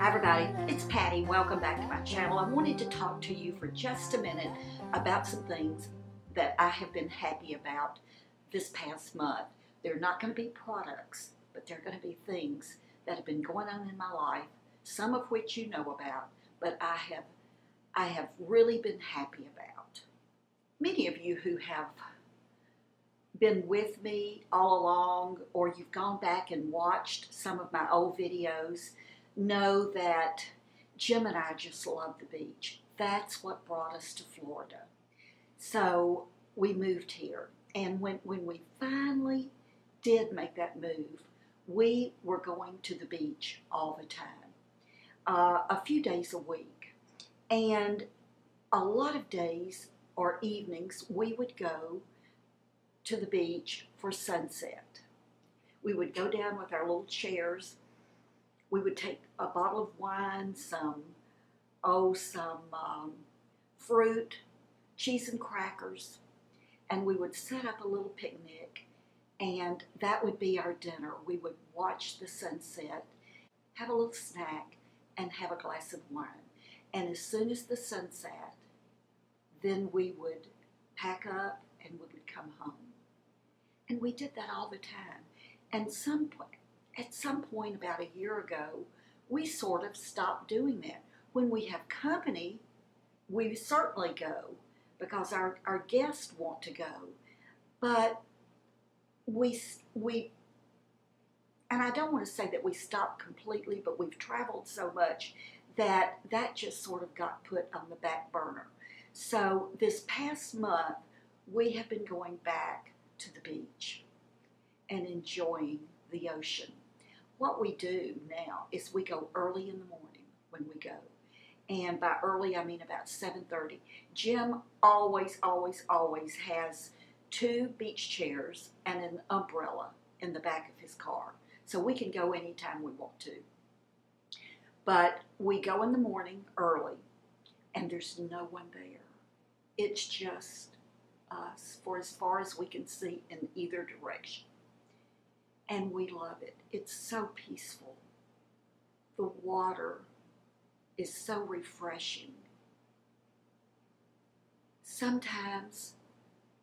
Hi everybody, it's Patty. Welcome back to my channel. I wanted to talk to you for just a minute about some things that I have been happy about this past month. They're not going to be products, but they're going to be things that have been going on in my life, some of which you know about, but I have really been happy about. Many of you who have been with me all along, or you've gone back and watched some of my old videos, know that Jim and I just love the beach. That's what brought us to Florida. So we moved here, and when we finally did make that move, we were going to the beach all the time, a few days a week, and a lot of days or evenings we would go to the beach for sunset. We would go down with our little chairs. We would take a bottle of wine, some fruit, cheese and crackers, and we would set up a little picnic, and that would be our dinner. We would watch the sunset, have a little snack, and have a glass of wine. And as soon as the sun set, then we would pack up and we would come home. And we did that all the time. And at some point about a year ago, we sort of stopped doing that. When we have company, we certainly go because our guests want to go. But and I don't want to say that we stopped completely, but we've traveled so much that just sort of got put on the back burner. So this past month, we have been going back to the beach and enjoying the ocean. What we do now is we go early in the morning when we go. And by early, I mean about 7:30. Jim always has 2 beach chairs and an umbrella in the back of his car. So we can go anytime we want to. But we go in the morning early, and there's no one there. It's just us for as far as we can see in either direction. And we love it. It's so peaceful. The water is so refreshing. Sometimes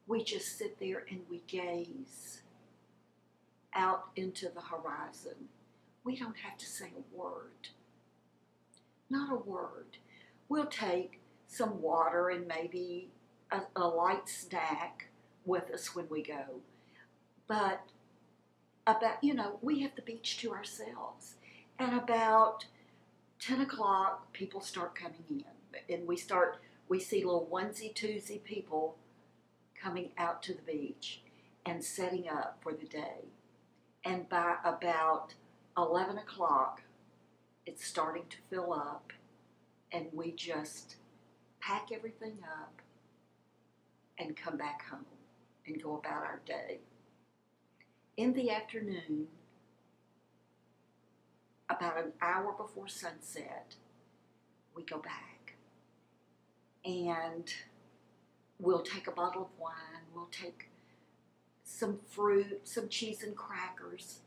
we just sit there and we gaze out into the horizon. We don't have to say a word. Not a word. We'll take some water and maybe a light snack with us when we go. But we have the beach to ourselves. And about 10 o'clock, people start coming in. And we see little onesie-twosie people coming out to the beach and setting up for the day. And by about 11 o'clock, it's starting to fill up, and we just pack everything up and come back home and go about our day. In the afternoon, about an hour before sunset, we go back. And we'll take a bottle of wine, we'll take some fruit, some cheese and crackers,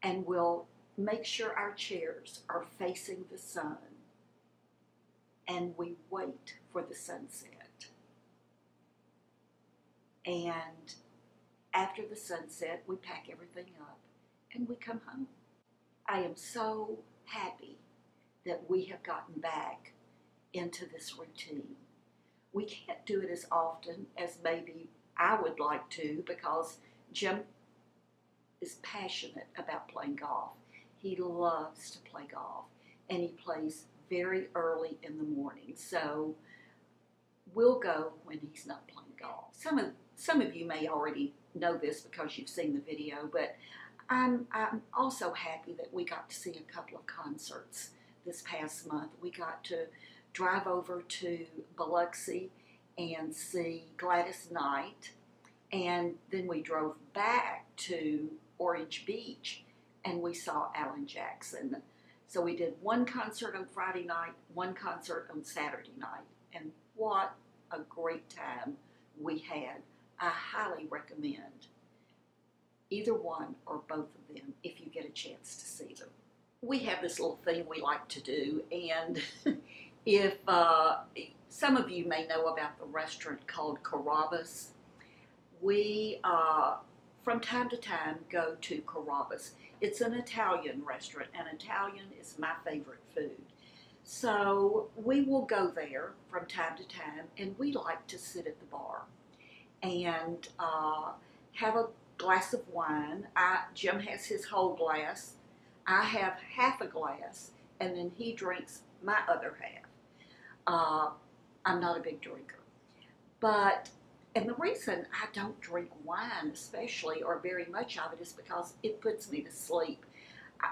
and we'll make sure our chairs are facing the sun. And we wait for the sunset. And after the sunset, we pack everything up and we come home. I am so happy that we have gotten back into this routine. We can't do it as often as maybe I would like to because Jim is passionate about playing golf. He loves to play golf, and he plays very early in the morning. So we'll go when he's not playing golf. Some of you may already know this because you've seen the video, but I'm also happy that we got to see a couple of concerts this past month. We got to drive over to Biloxi and see Gladys Knight, and then we drove back to Orange Beach and we saw Alan Jackson. So we did one concert on Friday night, one concert on Saturday night, and what a great time we had. I highly recommend either one or both of them if you get a chance to see them. we have this little thing we like to do, and if some of you may know about the restaurant called Carrabba's, we from time to time go to Carrabba's. It's an Italian restaurant, and Italian is my favorite food. So we will go there from time to time, and we like to sit at the bar and have a glass of wine. Jim has his whole glass. I have half a glass, and then he drinks my other half. I'm not a big drinker. And the reason I don't drink wine especially, or very much of it, is because it puts me to sleep.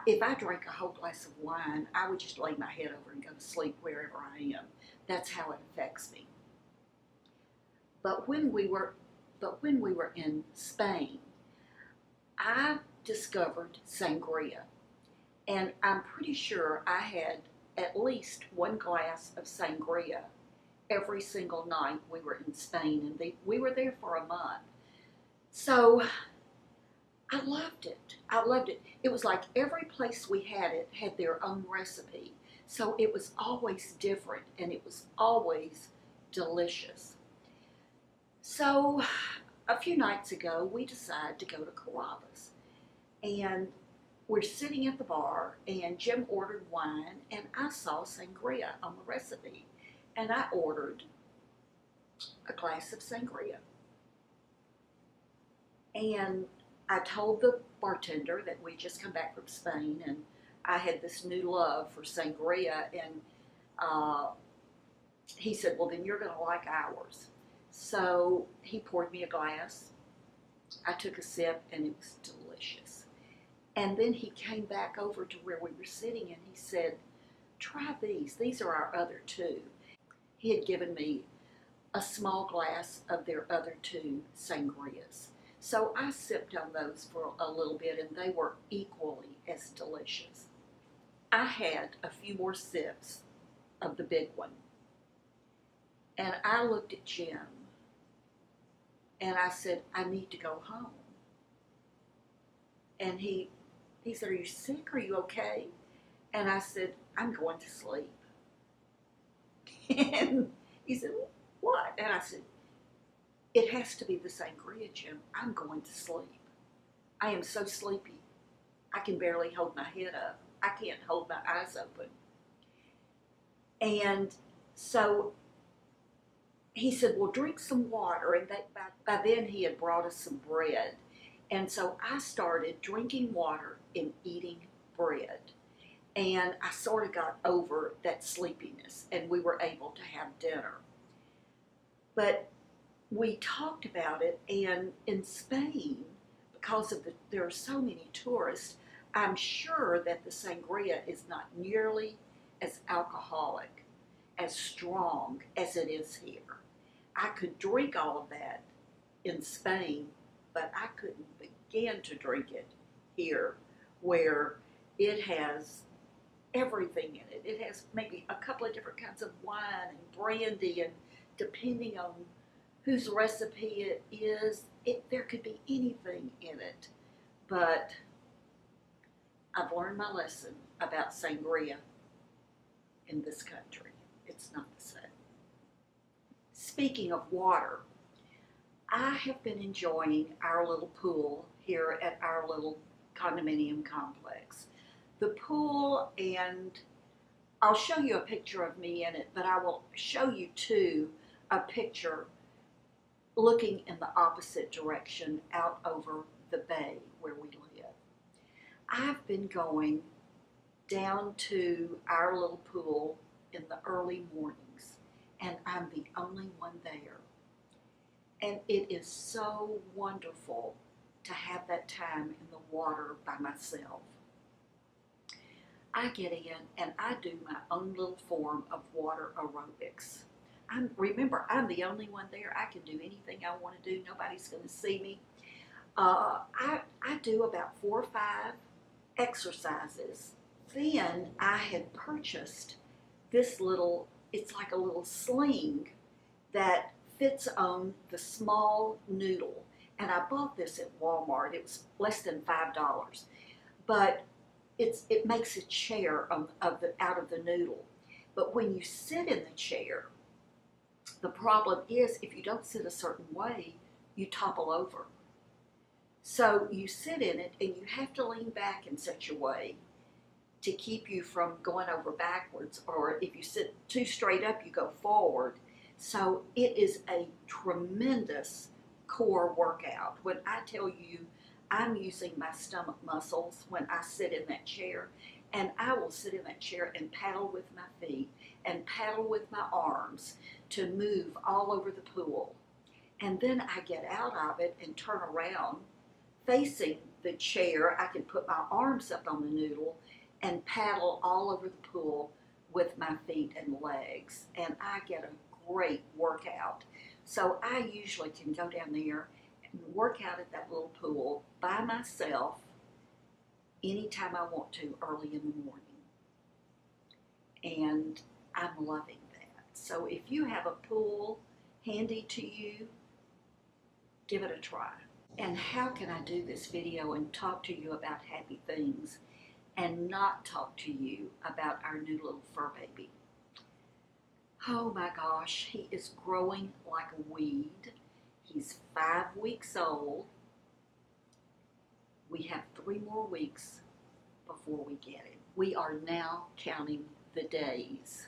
If I drank a whole glass of wine, I would just lay my head over and go to sleep wherever I am. That's how it affects me. But when we were in Spain, I discovered sangria. And I'm pretty sure I had at least one glass of sangria every single night we were in Spain, and we were there for a month. So I loved it. I loved it. It was like every place we had it had their own recipe. So it was always different, and it was always delicious. So a few nights ago, we decided to go to Carrabba's. And we're sitting at the bar, and Jim ordered wine, and I saw sangria on the recipe. And I ordered a glass of sangria. And I told the bartender that we just come back from Spain, and I had this new love for sangria, and he said, well, then you're going to like ours. So he poured me a glass. I took a sip, and it was delicious. And then he came back over to where we were sitting, and he said, try these. These are our other two. He had given me a small glass of their other two sangrias. So I sipped on those for a little bit, and they were equally as delicious. I had a few more sips of the big one, and I looked at Jim, and I said, I need to go home. And he said, are you sick? Are you okay? And I said, I'm going to sleep. And he said, what? And I said, it has to be the sangria, Jim. I'm going to sleep. I am so sleepy. I can barely hold my head up. I can't hold my eyes open. And so he said, well, drink some water. And by then he had brought us some bread. And so I started drinking water and eating bread. And I sort of got over that sleepiness, and we were able to have dinner. But we talked about it, and in Spain, because there are so many tourists, I'm sure that the sangria is not nearly as alcoholic, as strong as it is here. I could drink all of that in Spain, but I couldn't begin to drink it here, where it has everything in it. It has maybe a couple of different kinds of wine and brandy, and depending on whose recipe it is, there could be anything in it. But I've learned my lesson about sangria in this country. It's not the same. Speaking of water, I have been enjoying our little pool here at our little condominium complex. The pool, and I'll show you a picture of me in it, but I will show you too a picture looking in the opposite direction out over the bay where we live. I've been going down to our little pool in the early mornings, and I'm the only one there. And it is so wonderful to have that time in the water by myself. I get in and I do my own little form of water aerobics. Remember, I'm the only one there. I can do anything I want to do. Nobody's going to see me. I do about 4 or 5 exercises. Then I had purchased this little, it's like a little sling that fits on the small noodle. And I bought this at Walmart. It was less than $5. But it makes a chair out of the noodle. But when you sit in the chair, the problem is if you don't sit a certain way, you topple over. So you sit in it and you have to lean back in such a way to keep you from going over backwards, or if you sit too straight up, you go forward. So it is a tremendous core workout. When I tell you I'm using my stomach muscles when I sit in that chair, and I will sit in that chair and paddle with my feet and paddle with my arms to move all over the pool. And then I get out of it and turn around facing the chair. I can put my arms up on the noodle and paddle all over the pool with my feet and legs. And I get a great workout. So I usually can go down there and work out at that little pool by myself anytime I want to early in the morning. And I'm loving that. So if you have a pool handy to you, give it a try. And how can I do this video and talk to you about happy things and not talk to you about our new little fur baby? Oh my gosh, he is growing like a weed. He's 5 weeks old. We have 3 more weeks before we get him. We are now counting the days.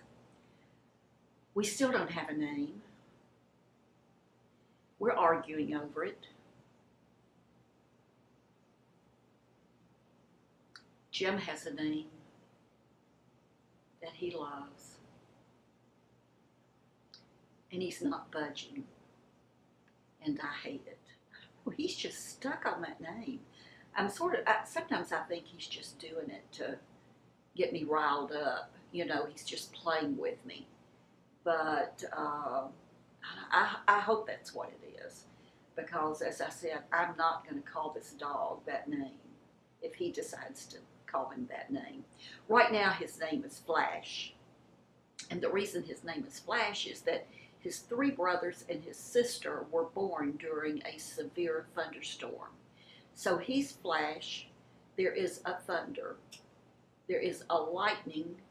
We still don't have a name. We're arguing over it. Jim has a name that he loves, and he's not budging, and I hate it. Well, he's just stuck on that name. Sometimes I think he's just doing it to get me riled up. You know, he's just playing with me. But I hope that's what it is, because as I said, I'm not going to call this dog that name if he decides to call him that name. Right now his name is Flash, and the reason his name is Flash is that his 3 brothers and his sister were born during a severe thunderstorm. So he's Flash. There is a thunder, there is a lightning,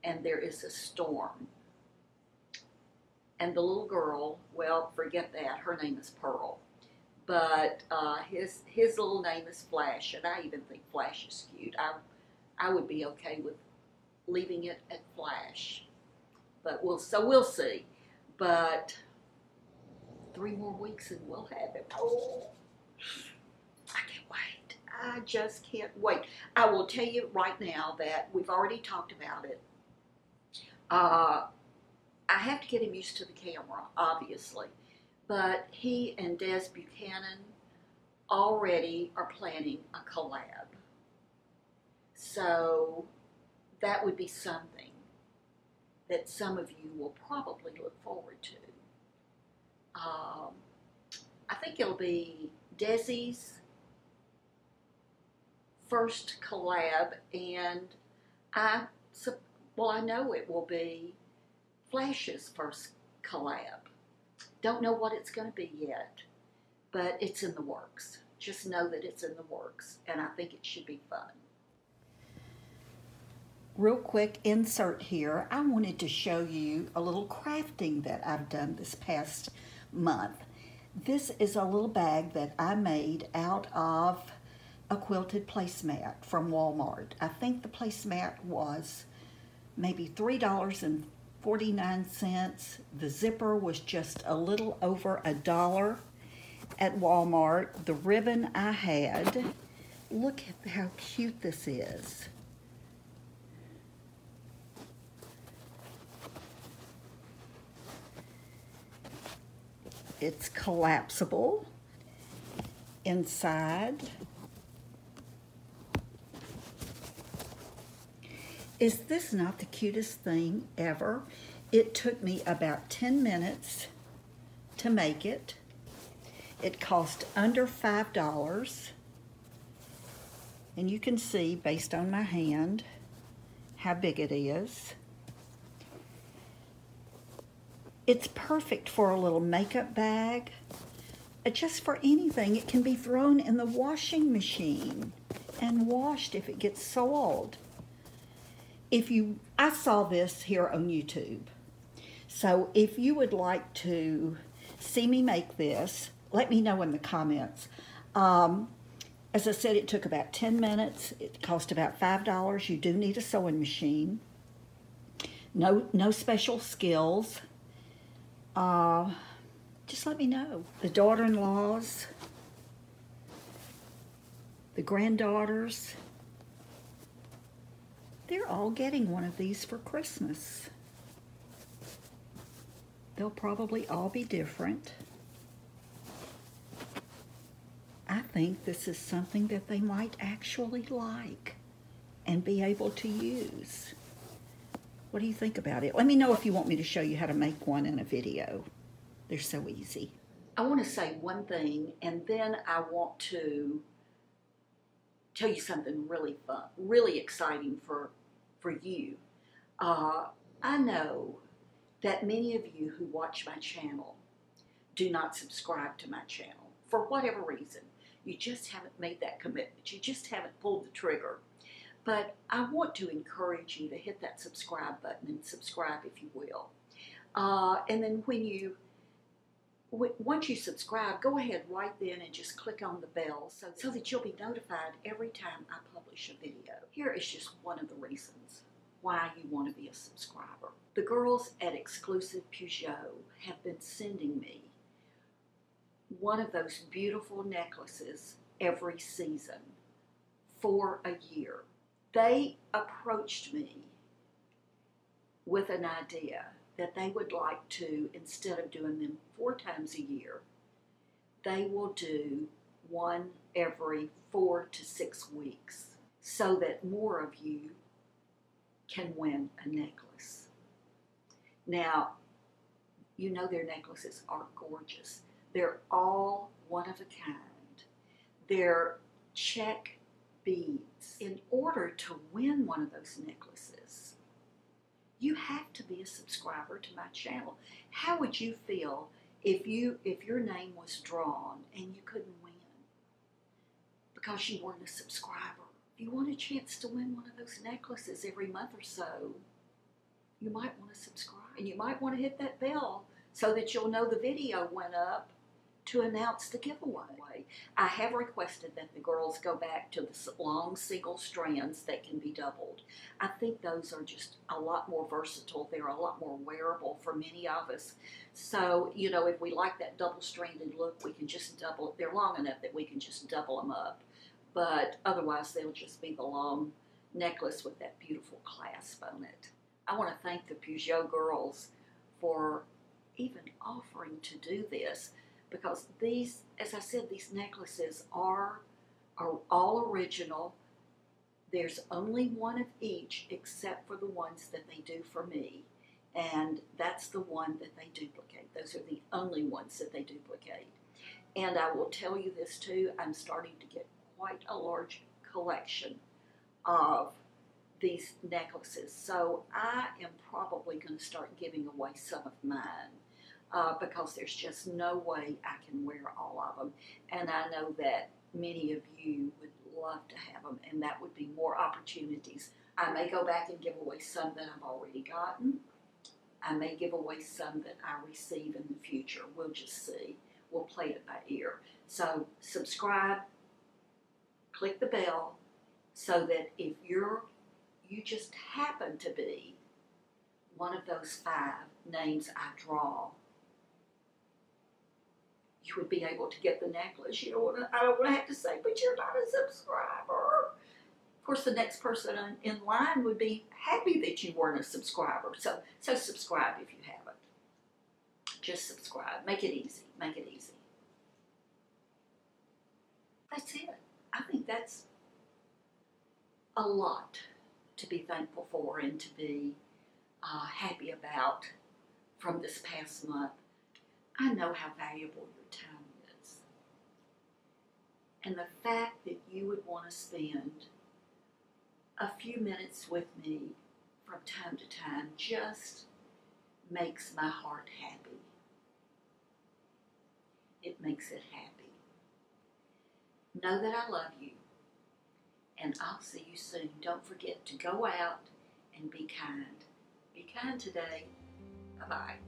and there is a storm. And the little girl, well, forget that, her name is Pearl. But his little name is Flash, and I even think Flash is cute. I would be okay with leaving it at Flash, but we'll see. But 3 more weeks and we'll have him. Oh, I can't wait. I just can't wait. I will tell you right now that we've already talked about it. I have to get him used to the camera, obviously. But he and Desi Buchanan already are planning a collab. So that would be something that some of you will probably look forward to. I think it'll be Desi's first collab, and I know it will be Flash's first collab. Don't know what it's going to be yet, but it's in the works. Just know that it's in the works, and I think it should be fun. Real quick insert here. I wanted to show you a little crafting that I've done this past month. This is a little bag that I made out of a quilted placemat from Walmart. I think the placemat was maybe $3.49. The zipper was just a little over $1 at Walmart. The ribbon I had, look at how cute this is. It's collapsible inside. Is this not the cutest thing ever? It took me about 10 minutes to make it. It cost under $5. And you can see, based on my hand, how big it is. It's perfect for a little makeup bag, just for anything. It can be thrown in the washing machine. and washed if it gets soiled. I saw this here on YouTube. So if you would like to see me make this, let me know in the comments. As I said, it took about 10 minutes. It cost about $5. You do need a sewing machine. No special skills. Just let me know. The daughter-in-laws, the granddaughters, they're all getting one of these for Christmas. They'll probably all be different. I think this is something that they might actually like and be able to use. What do you think about it? Let me know if you want me to show you how to make one in a video. They're so easy. I want to say one thing, and then I want to tell you something really fun, really exciting for you. I know that many of you who watch my channel do not subscribe to my channel for whatever reason. You just haven't made that commitment. You just haven't pulled the trigger. But I want to encourage you to hit that subscribe button and subscribe if you will. And then once you subscribe, go ahead right then and just click on the bell so that you'll be notified every time I publish a video. Here is just one of the reasons why you want to be a subscriber. The girls at Exclusive Peugeot have been sending me one of those beautiful necklaces every season for a year. They approached me with an idea that they would like to, instead of doing them 4 times a year, they will do one every 4 to 6 weeks so that more of you can win a necklace. Now, you know their necklaces are gorgeous. They're all one of a kind. They're check beads. In order to win one of those necklaces, you have to be a subscriber to my channel. How would you feel if your name was drawn and you couldn't win because you weren't a subscriber? If you want a chance to win one of those necklaces every month or so, you might want to subscribe, and you might want to hit that bell so that you'll know the video went up to announce the giveaway. I have requested that the girls go back to the long single strands that can be doubled. I think those are just a lot more versatile. They're a lot more wearable for many of us. So, you know, if we like that double-stranded look, we can just double it. They're long enough that we can just double them up. But otherwise, they'll just be the long necklace with that beautiful clasp on it. I want to thank the Peugeot girls for even offering to do this, because these, as I said, these necklaces are all original. There's only one of each except for the ones that they do for me, and that's the one that they duplicate. Those are the only ones that they duplicate. And I will tell you this too, I'm starting to get quite a large collection of these necklaces. So I am probably going to start giving away some of mine because there's just no way I can wear all of them. And I know that many of you would love to have them, and that would be more opportunities. I may go back and give away some that I've already gotten. I may give away some that I receive in the future. We'll just see. We'll play it by ear. So subscribe, click the bell, so that if you just happen to be one of those 5 names I draw, you would be able to get the necklace. I don't want to have to say, but you're not a subscriber. Of course, the next person in line would be happy that you weren't a subscriber. So subscribe if you haven't. Just subscribe. Make it easy. Make it easy. That's it. I think that's a lot to be thankful for and to be happy about from this past month. I know how valuable your time is. And the fact that you would want to spend a few minutes with me from time to time just makes my heart happy. It makes it happy. Know that I love you, and I'll see you soon. Don't forget to go out and be kind. Be kind today. Bye-bye.